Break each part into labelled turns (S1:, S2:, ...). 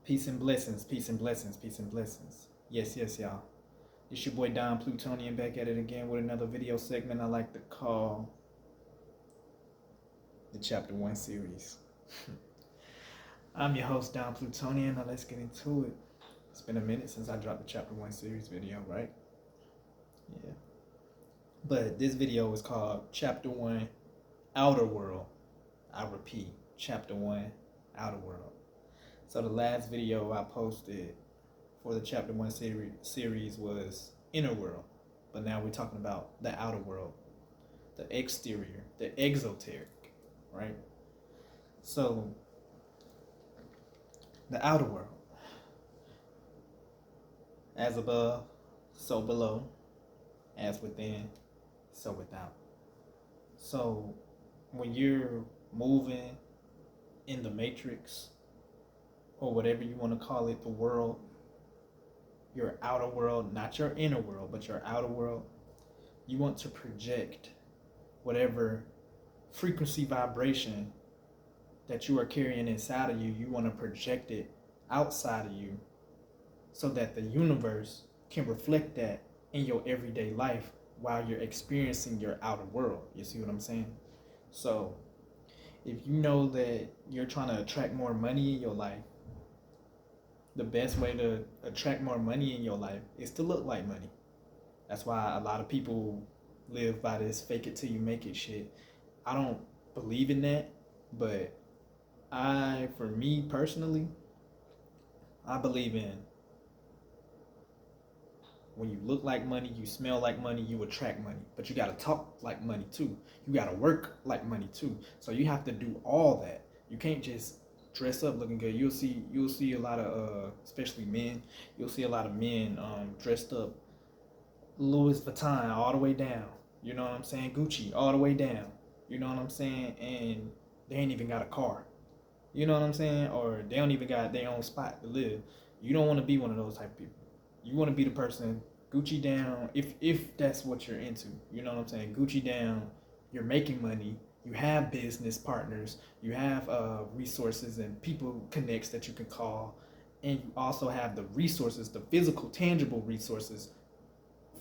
S1: Peace and blessings, peace and blessings, peace and blessings. Yes, yes, y'all. It's your boy Dom Plutonian back at it again with another video segment I like to call the Chapter 1 series. I'm your host, Dom Plutonian. Now let's get into it. It's been a minute since I dropped the Chapter 1 series video, right? Yeah. But this video is called Chapter 1 Outer World. I repeat, Chapter 1 Outer World. So the last video I posted for the Chapter 1 series was Inner World. But now we're talking about the outer world, the exterior, the exoteric, right? So the outer world. As above, so below. As within, so without. So when you're moving in the matrix, or whatever you want to call it, the world, your outer world, not your inner world, but your outer world, you want to project whatever frequency vibration that you are carrying inside of you, you want to project it outside of you so that the universe can reflect that in your everyday life while you're experiencing your outer world. You see what I'm saying? So if you know that you're trying to attract more money in your life, the best way to attract more money in your life is to look like money. That's why a lot of people live by this fake it till you make it shit. I don't believe in that, but for me personally, I believe in when you look like money, you smell like money, you attract money. But you gotta talk like money too. You gotta work like money too. So you have to do all that. You can't just dress up looking good. You'll see a lot of especially men. You'll see a lot of men dressed up Louis Vuitton all the way down. You know what I'm saying? Gucci all the way down. You know what I'm saying? And they ain't even got a car. You know what I'm saying? Or they don't even got their own spot to live. You don't want to be one of those type of people. You want to be the person Gucci down if that's what you're into. You know what I'm saying? Gucci down. You're making money. You have business partners, you have resources and people connects that you can call, and you also have the resources, the physical, tangible resources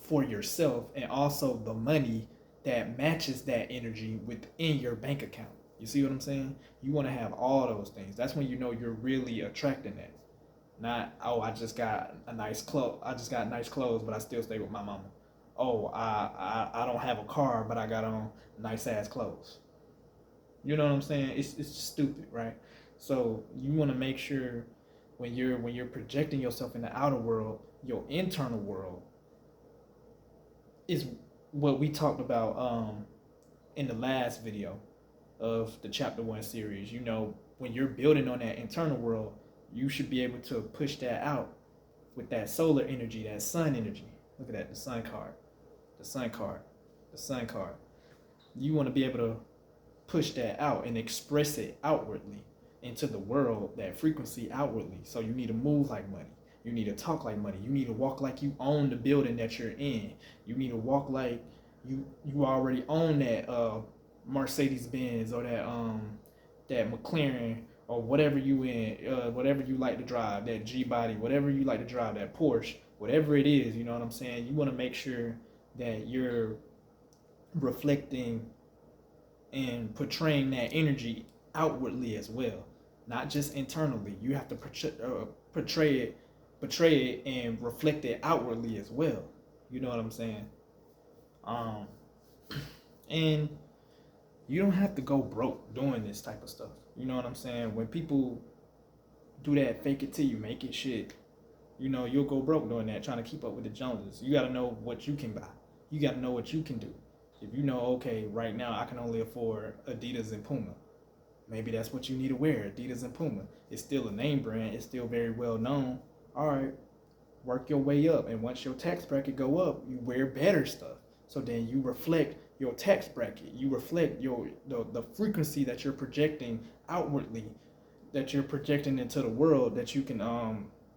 S1: for yourself, and also the money that matches that energy within your bank account. You see what I'm saying? You want to have all those things. That's when you know you're really attracting that. Not, oh, I just got nice clothes, but I still stay with my mama. Oh, I don't have a car, but I got on nice ass clothes. You know what I'm saying? It's just stupid, right? So you want to make sure when you're projecting yourself in the outer world, your internal world is what we talked about in the last video of the Chapter 1 series. You know, when you're building on that internal world, you should be able to push that out with that solar energy, that sun energy. Look at that, the sun card, the sun card, the sun card. You want to be able to push that out and express it outwardly into the world, that frequency outwardly. So you need to move like money. You need to talk like money. You need to walk like you own the building that you're in. You need to walk like you already own that Mercedes Benz or that McLaren or whatever you in, whatever you like to drive, that G body, whatever you like to drive, that Porsche, whatever it is. You know what I'm saying? You want to make sure that you're reflecting and portraying that energy outwardly as well, not just internally. You have to portray it and reflect it outwardly as well. You know what I'm saying? And you don't have to go broke doing this type of stuff. You know what I'm saying? When people do that fake it till you make it shit, you know, you'll go broke doing that, trying to keep up with the Joneses. You got to know what you can buy. You got to know what you can do. If you know, okay, right now I can only afford Adidas and Puma, maybe that's what you need to wear, Adidas and Puma. It's still a name brand. It's still very well known. All right, work your way up. And once your tax bracket go up, you wear better stuff. So then you reflect your tax bracket. You reflect the frequency that you're projecting outwardly, that you're projecting into the world, that you can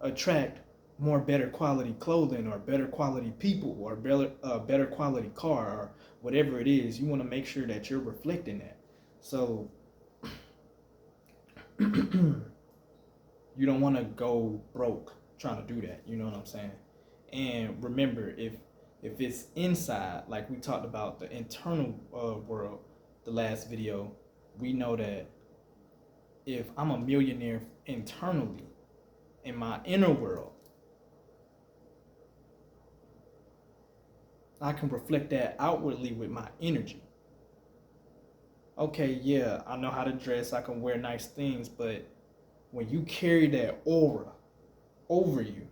S1: attract more better quality clothing or better quality people or better quality car or whatever it is. You want to make sure that you're reflecting that. So You don't want to go broke trying to do that. You know what I'm saying? And remember, if it's inside, like we talked about the internal world, the last video, we know that if I'm a millionaire internally in my inner world, I can reflect that outwardly with my energy. Okay, yeah, I know how to dress, I can wear nice things, but when you carry that aura over you,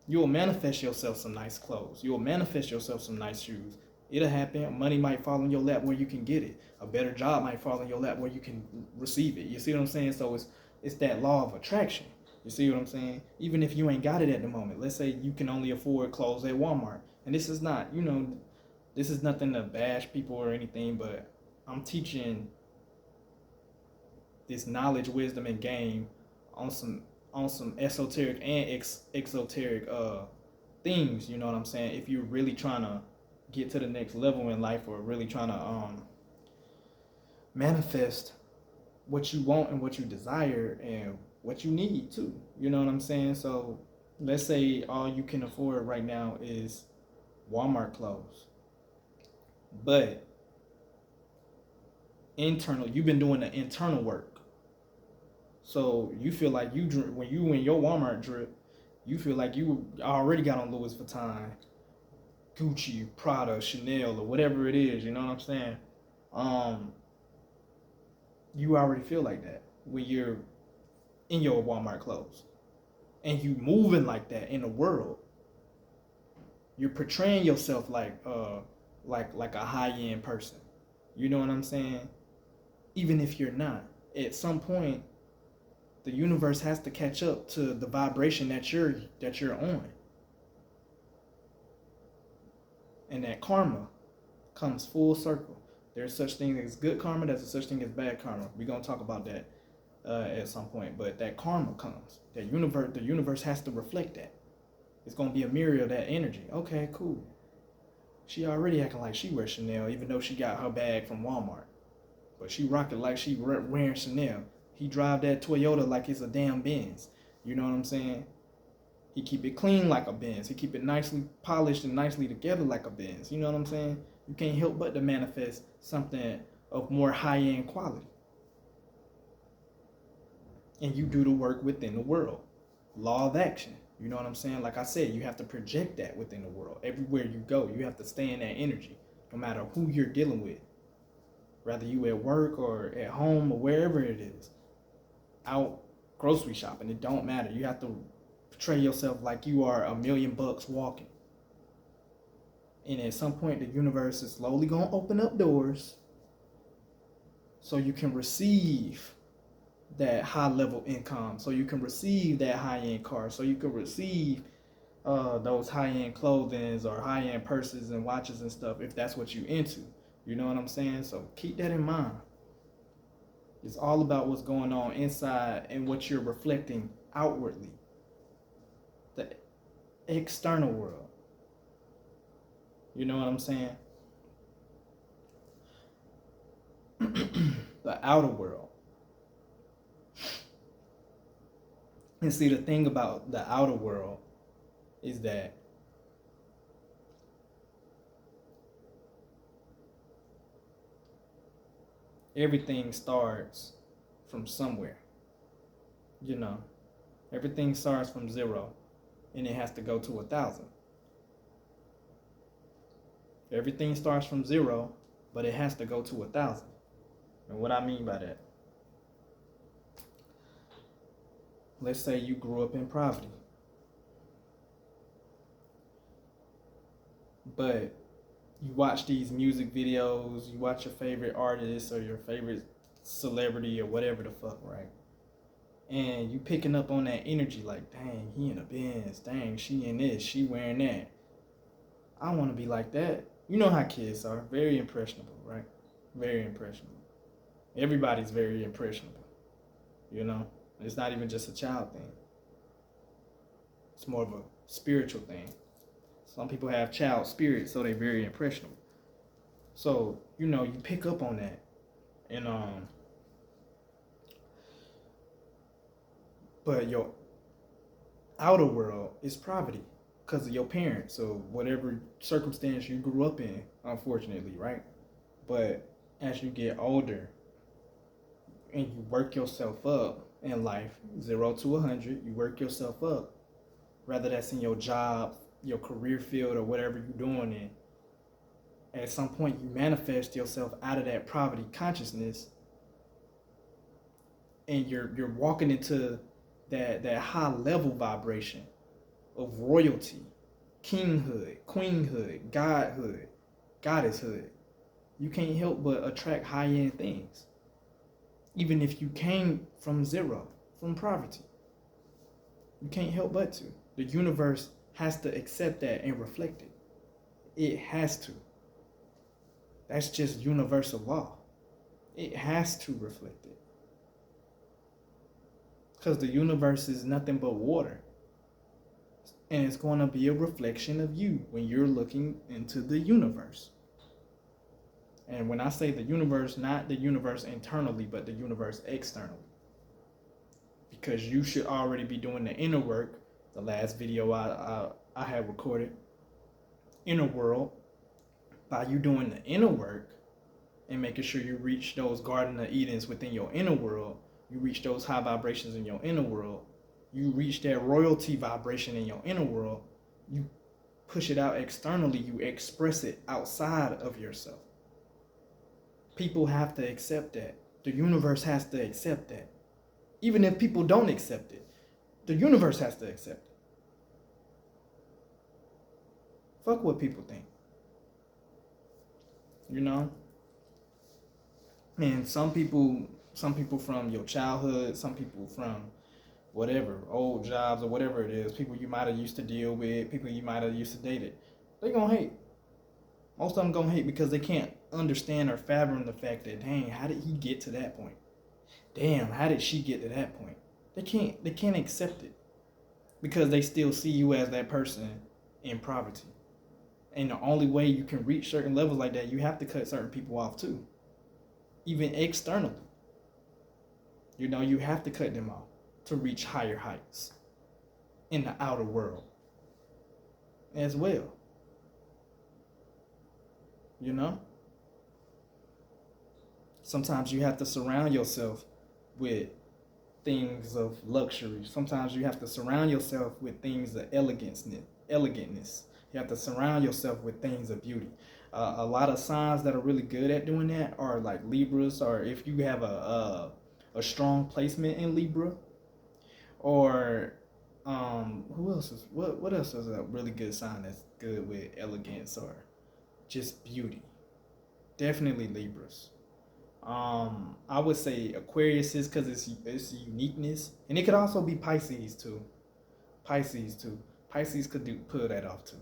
S1: you'll manifest yourself some nice clothes. You'll manifest yourself some nice shoes. It'll happen. Money might fall in your lap where you can get it. A better job might fall in your lap where you can receive it. You see what I'm saying? So it's that law of attraction. You see what I'm saying? Even if you ain't got it at the moment. Let's say you can only afford clothes at Walmart. And this is not, this is nothing to bash people or anything, but I'm teaching this knowledge, wisdom, and game on some esoteric and exoteric things. You know what I'm saying? If you're really trying to get to the next level in life, or really trying to manifest what you want and what you desire and what you need too. You know what I'm saying? So let's say all you can afford right now is Walmart clothes, but internal, you've been doing the internal work. So you feel like when you in your Walmart drip, you feel like you already got on Louis Vuitton, Gucci, Prada, Chanel, or whatever it is. You know what I'm saying? You already feel like that when you're in your Walmart clothes, and you moving like that in the world. You're portraying yourself like a high end person. You know what I'm saying? Even if you're not, at some point, the universe has to catch up to the vibration that you're on, and that karma comes full circle. There's such thing as good karma. There's such thing as bad karma. We're gonna talk about that at some point. But that karma comes. The universe has to reflect that. It's gonna be a mirror of that energy. Okay, cool. She already acting like she wears Chanel, even though she got her bag from Walmart. But she rock it like she wearing Chanel. He drive that Toyota like it's a damn Benz. You know what I'm saying? He keep it clean like a Benz. He keep it nicely polished and nicely together like a Benz. You know what I'm saying? You can't help but to manifest something of more high-end quality. And you do the work within the world. Law of action. You know what I'm saying? Like I said, you have to project that within the world. Everywhere you go, you have to stay in that energy, no matter who you're dealing with. Whether you at work or at home or wherever it is. Out grocery shopping, it don't matter. You have to portray yourself like you are $1 million walking. And at some point, the universe is slowly going to open up doors so you can receive that high level income, so you can receive that high end car, so you can receive those high end clothing or high end purses and watches and stuff, if that's what you into. You know what I'm saying? So keep that in mind. It's all about what's going on inside and what you're reflecting outwardly. The external world. You know what I'm saying? The outer world. And see, the thing about the outer world is that everything starts from somewhere. You know, everything starts from 0 and it has to go to 1,000. Everything starts from 0, but it has to go to 1,000. And what I mean by that, let's say you grew up in poverty, but you watch these music videos, you watch your favorite artist or your favorite celebrity or whatever the fuck, right? And you picking up on that energy like, dang, he in a Benz, dang, she in this, she wearing that. I want to be like that. You know how kids are, very impressionable, right? Very impressionable. Everybody's very impressionable, you know? It's not even just a child thing. It's more of a spiritual thing. Some people have child spirit, so they're very impressionable. So, you know, you pick up on that. And But your outer world is poverty because of your parents or whatever circumstance you grew up in, unfortunately, right? But as you get older and you work yourself up in life, 0 to 100, you work yourself up, whether that's in your job, your career field, or whatever you're doing in. At some point, you manifest yourself out of that poverty consciousness, and you're walking into that high level vibration of royalty, kinghood, queenhood, godhood, goddesshood. You can't help but attract high end things, even if you came from zero, from poverty. You can't help but to. The universe has to accept that and reflect it. It has to. That's just universal law. It has to reflect it. Because the universe is nothing but water. And it's going to be a reflection of you when you're looking into the universe. And when I say the universe, not the universe internally, but the universe externally. Because you should already be doing the inner work. The last video I had recorded, inner world. By you doing the inner work and making sure you reach those Garden of Edens within your inner world, you reach those high vibrations in your inner world, you reach that royalty vibration in your inner world, you push it out externally, you express it outside of yourself. People have to accept that. The universe has to accept that. Even if people don't accept it, the universe has to accept it. Fuck what people think. You know? And some people from your childhood, some people from whatever, old jobs or whatever it is, people you might have used to deal with, people you might have used to dated, they gonna hate. Most of them gonna hate because they can't understand or fathom the fact that, dang, how did he get to that point? Damn, how did she get to that point? They can't accept it because they still see you as that person in poverty. And the only way you can reach certain levels like that, you have to cut certain people off too. Even externally. You know, you have to cut them off to reach higher heights in the outer world as well. You know? Sometimes you have to surround yourself with things of luxury. Sometimes you have to surround yourself with things of elegantness. You have to surround yourself with things of beauty. A lot of signs that are really good at doing that are like Libras, or if you have a strong placement in Libra, or who else is what else is a really good sign that's good with elegance or just beauty? Definitely Libras. I would say Aquarius is because it's uniqueness, and it could also be Pisces too. Pisces could pull that off too.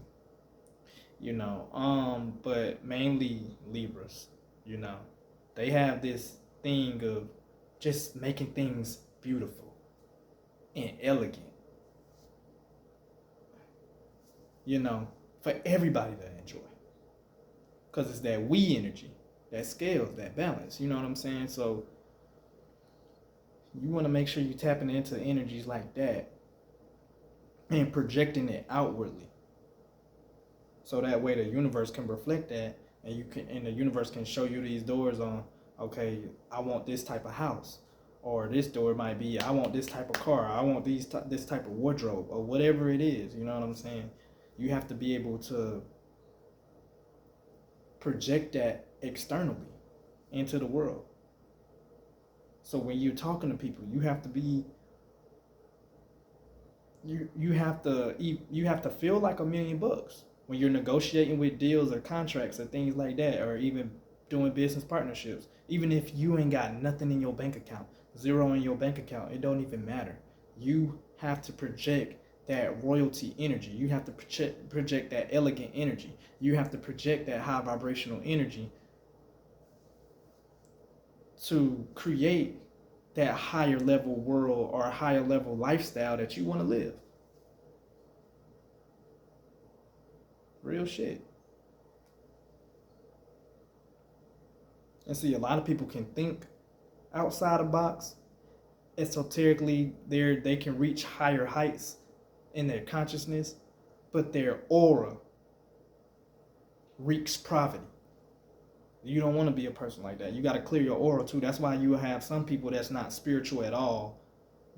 S1: You know, but mainly Libras. You know, they have this thing of just making things beautiful and elegant. You know, for everybody to enjoy, because it's that we energy. That scales, that balance, you know what I'm saying? So you want to make sure you're tapping into energies like that and projecting it outwardly. So that way the universe can reflect that, and the universe can show you these doors on, okay, I want this type of house. Or this door might be, I want this type of car, I want this type of wardrobe, or whatever it is, you know what I'm saying? You have to be able to project that externally into the world. So when you're talking to people, you have to be you have to feel like $1,000,000 when you're negotiating with deals or contracts or things like that, or even doing business partnerships. Even if you ain't got nothing in your bank account, zero in your bank account, it don't even matter. You have to project that royalty energy. You have to project that elegant energy. You have to project that high vibrational energy to create that higher level world or higher level lifestyle that you want to live. Real shit. And see, a lot of people can think outside the box, esoterically they can reach higher heights in their consciousness, but their aura reeks poverty. You don't want to be a person like that. You got to clear your aura too. That's why you have some people that's not spiritual at all,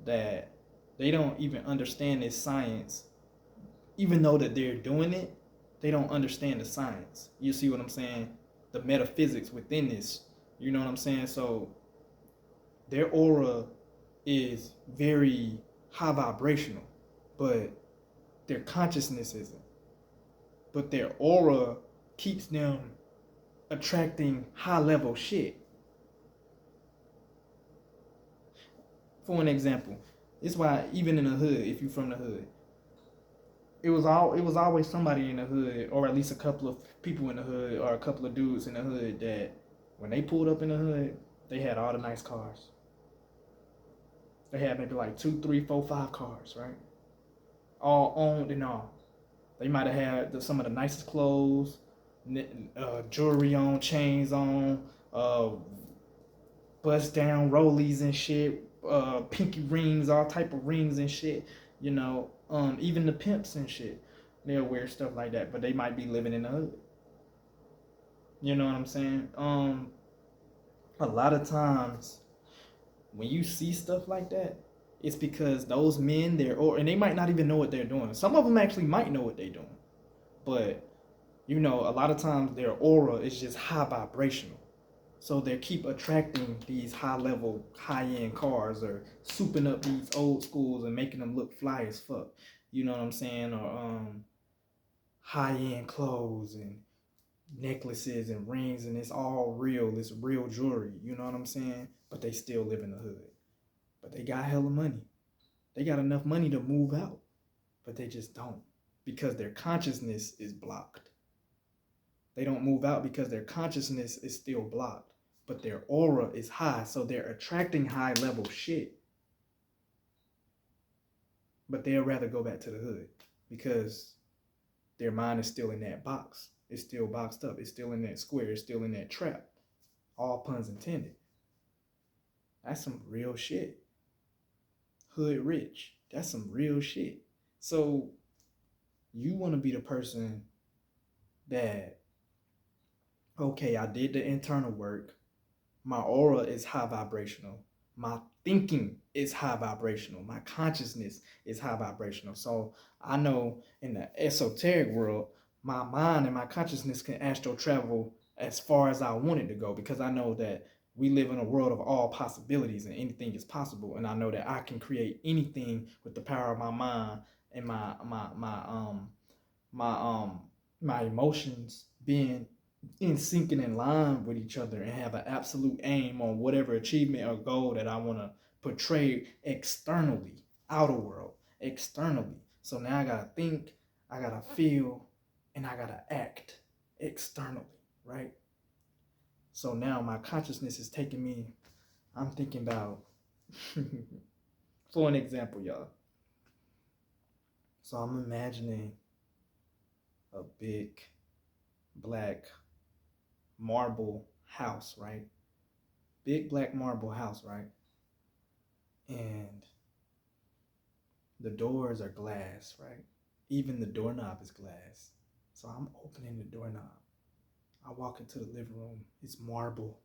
S1: that they don't even understand this science. Even though that they're doing it, they don't understand the science. You see what I'm saying? The metaphysics within this. You know what I'm saying? So their aura is very high vibrational, but their consciousness isn't. But their aura keeps them attracting high level shit. For an example, it's why even in the hood, if you from the hood, it was always somebody in the hood, or at least a couple of people in the hood, or a couple of dudes in the hood that when they pulled up in the hood, they had all the nice cars. They had maybe like 2, 3, 4, 5 cars, right? All owned and all. They might have had some of the nicest clothes, jewelry on, chains on, bust down rollies and shit, pinky rings, all type of rings and shit. You know, even the pimps and shit, they'll wear stuff like that, but they might be living in the hood. You know what I'm saying? A lot of times when you see stuff like that, it's because those men and they might not even know what they're doing. Some of them actually might know what they're doing, but you know, a lot of times their aura is just high vibrational. So they keep attracting these high level, high end cars, or souping up these old schools and making them look fly as fuck. You know what I'm saying? Or high end clothes and necklaces and rings, and it's all real. It's real jewelry. You know what I'm saying? But they still live in the hood. But they got hella money. They got enough money to move out, but they just don't because their consciousness is blocked. They don't move out because their consciousness is still blocked, but their aura is high, so they're attracting high level shit. But they'll rather go back to the hood because their mind is still in that box. It's still boxed up. It's still in that square. It's still in that trap. All puns intended. That's some real shit. Hood rich. That's some real shit. So you want to be the person that, okay, I did the internal work. My aura is high vibrational. My thinking is high vibrational. My consciousness is high vibrational. So I know in the esoteric world, my mind and my consciousness can astral travel as far as I want it to go because I know that we live in a world of all possibilities and anything is possible. And I know that I can create anything with the power of my mind and my my emotions being in sync and in line with each other and have an absolute aim on whatever achievement or goal that I want to portray externally, outer world, externally. So now I gotta think, I gotta feel, and I gotta act externally, right? So now my consciousness is taking me, I'm thinking about, for an example, y'all. So I'm imagining a big black marble house, right? Big black marble house, right? And the doors are glass, right? Even the doorknob is glass. So I'm opening the doorknob. I walk into the living room. It's marble.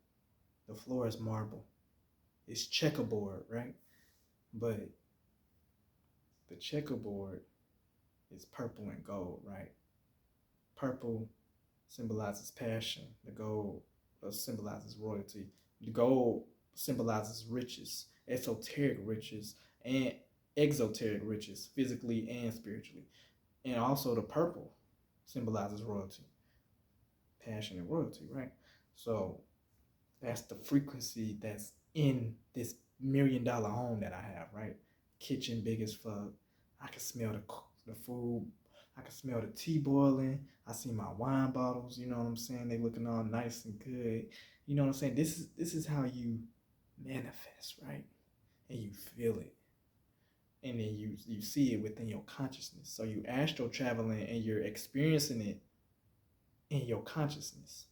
S1: The floor is marble. It's checkerboard, right? But the checkerboard is purple and gold, right? Purple symbolizes passion. The gold symbolizes royalty. The gold symbolizes riches, esoteric riches, and exoteric riches, physically and spiritually. And also the purple symbolizes royalty, passion, and royalty, right? So that's the frequency that's in this $1,000,000 home that I have, right? Kitchen big as fuck. I can smell the food. I can smell the tea boiling. I see my wine bottles. You know what I'm saying? They looking all nice and good. You know what I'm saying? This is how you manifest, right? And you feel it, and then you see it within your consciousness. So you astral traveling and you're experiencing it in your consciousness.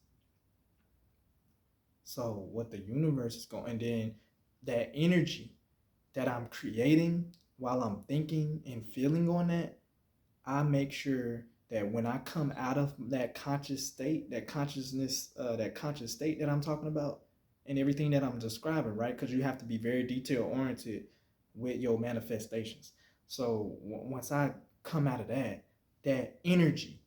S1: So what the universe is going, and then that energy that I'm creating while I'm thinking and feeling on that, I make sure that when I come out of that conscious state, that consciousness, that conscious state that I'm talking about, and everything that I'm describing, right? Because you have to be very detail oriented with your manifestations. So once I come out of that, that energy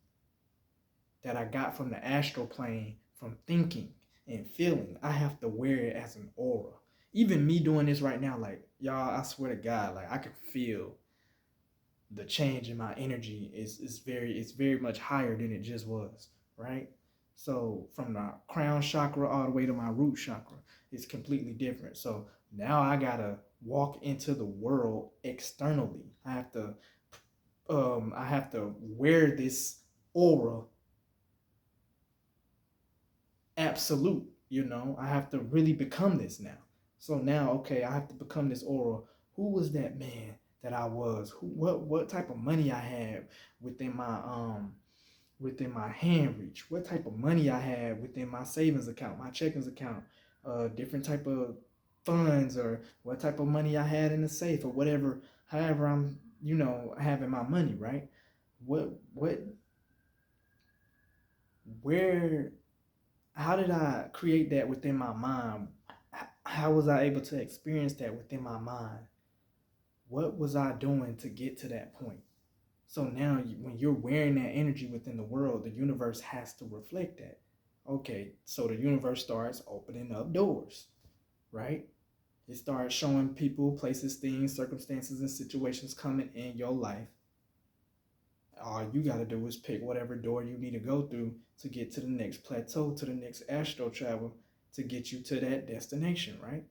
S1: that I got from the astral plane, from thinking and feeling, I have to wear it as an aura. Even me doing this right now, like y'all, I swear to God, like I can feel the change in my energy is very much higher than it just was, right? So from the crown chakra all the way to my root chakra, it's completely different. So now I gotta walk into the world externally. I have to wear this aura absolute, you know. I have to really become this now. So now, okay, I have to become this aura. Who was that man that I was? What type of money I had within my hand reach? What type of money I had within my savings account, my checkings account, different type of funds, or what type of money I had in the safe, or whatever, however I'm, having my money, right? What where how did I create that within my mind? How was I able to experience that within my mind? What was I doing to get to that point? So now, when you're wearing that energy within the world, the universe has to reflect that. Okay, so the universe starts opening up doors, right? It starts showing people, places, things, circumstances, and situations coming in your life. All you got to do is pick whatever door you need to go through to get to the next plateau, to the next astral travel, to get you to that destination, right?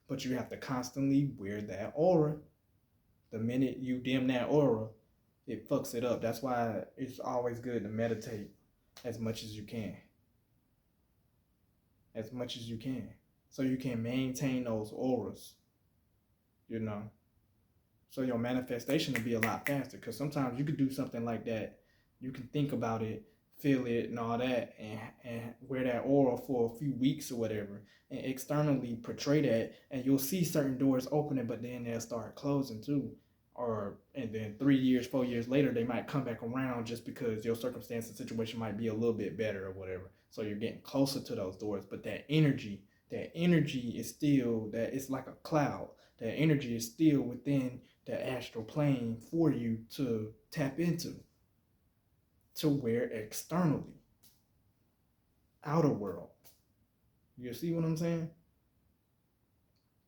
S1: But you have to constantly wear that aura. The minute you dim that aura, it fucks it up. That's why it's always good to meditate as much as you can. As much as you can. So you can maintain those auras, you know. So your manifestation will be a lot faster. Because sometimes you could do something like that. You can think about it, feel it, and all that, and wear that aura for a few weeks or whatever, and externally portray that, and you'll see certain doors opening, but then they'll start closing too. And then 3 years, 4 years later, they might come back around just because your circumstance and situation might be a little bit better or whatever. So you're getting closer to those doors, but that energy is still that it's like a cloud. That energy is still within the astral plane for you to tap into, to where externally, outer world. You see what I'm saying?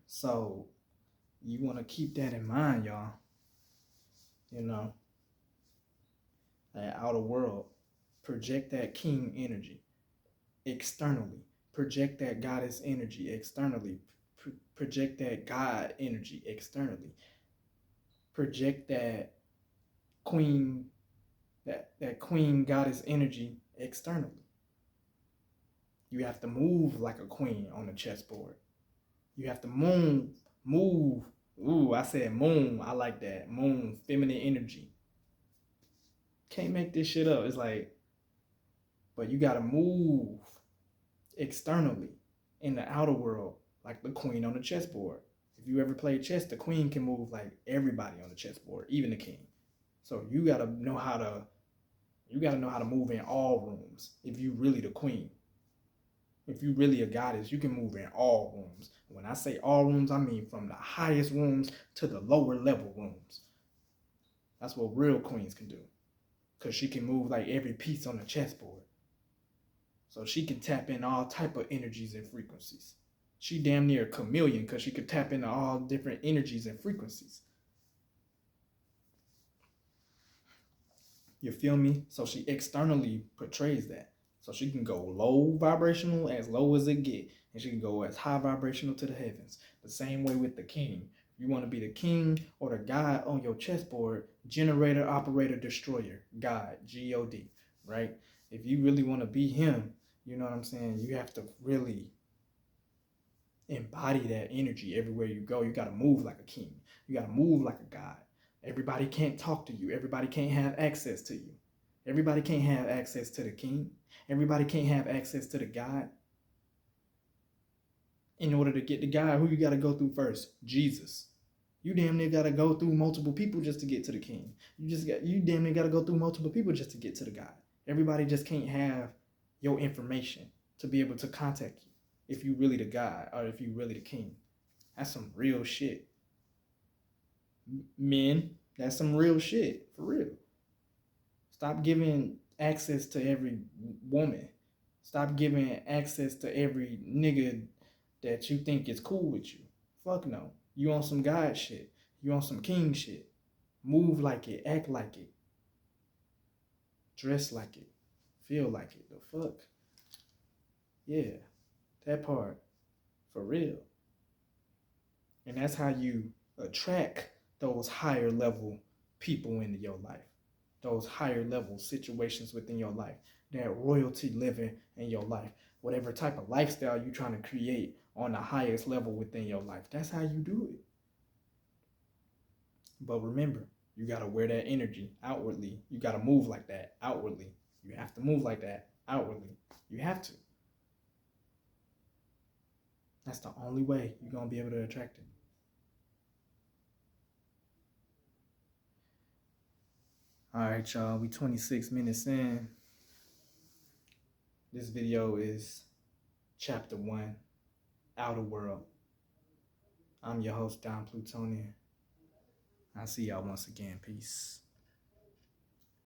S1: So you want to keep that in mind, y'all. You know, that outer world. Project that king energy externally. Project that goddess energy externally. Project that God energy externally. Project that queen that queen goddess energy externally. You have to move like a queen on the chessboard. You have to move. Ooh, I said moon. I like that. Moon, feminine energy. Can't make this shit up. It's like, but you gotta move externally in the outer world like the queen on the chessboard. If you ever played chess, the queen can move like everybody on the chessboard, even the king. So you gotta know how to move in all rooms if you really the queen. If you really a goddess, you can move in all rooms. When I say all rooms, I mean from the highest rooms to the lower level rooms. That's what real queens can do. Because she can move like every piece on the chessboard. So she can tap in all type of energies and frequencies. She damn near a chameleon because she could tap into all different energies and frequencies. You feel me? So she externally portrays that. So she can go low vibrational as low as it get, and she can go as high vibrational to the heavens. The same way with the king. If you want to be the king or the god on your chessboard, generator, operator, destroyer, God, God, right? If you really want to be him, you know what I'm saying? You have to really embody that energy everywhere you go. You got to move like a king. You got to move like a god. Everybody can't talk to you. Everybody can't have access to you. Everybody can't have access to the king. Everybody can't have access to the god. In order to get the guy, who you got to go through first? Jesus. You damn near got to go through multiple people just to get to the king. You damn near got to go through multiple people just to get to the guy. Everybody just can't have your information to be able to contact you if you really the guy or if you really the king. That's some real shit. Men, that's some real shit, for real. Stop giving access to every woman. Stop giving access to every nigga that you think is cool with you. Fuck no. You on some God shit. You on some king shit. Move like it. Act like it. Dress like it. Feel like it. The fuck? Yeah. That part. For real. And that's how you attract those higher level people into your life. Those higher level situations within your life. That royalty living in your life. Whatever type of lifestyle you're trying to create on the highest level within your life. That's how you do it. But remember, you got to wear that energy outwardly. You got to move like that outwardly. You have to move like that outwardly. You have to. That's the only way you're going to be able to attract it. All right, y'all. We 26 minutes in. This video is chapter 1, Outer World. I'm your host, Dom Plutonian. I'll see y'all once again. Peace.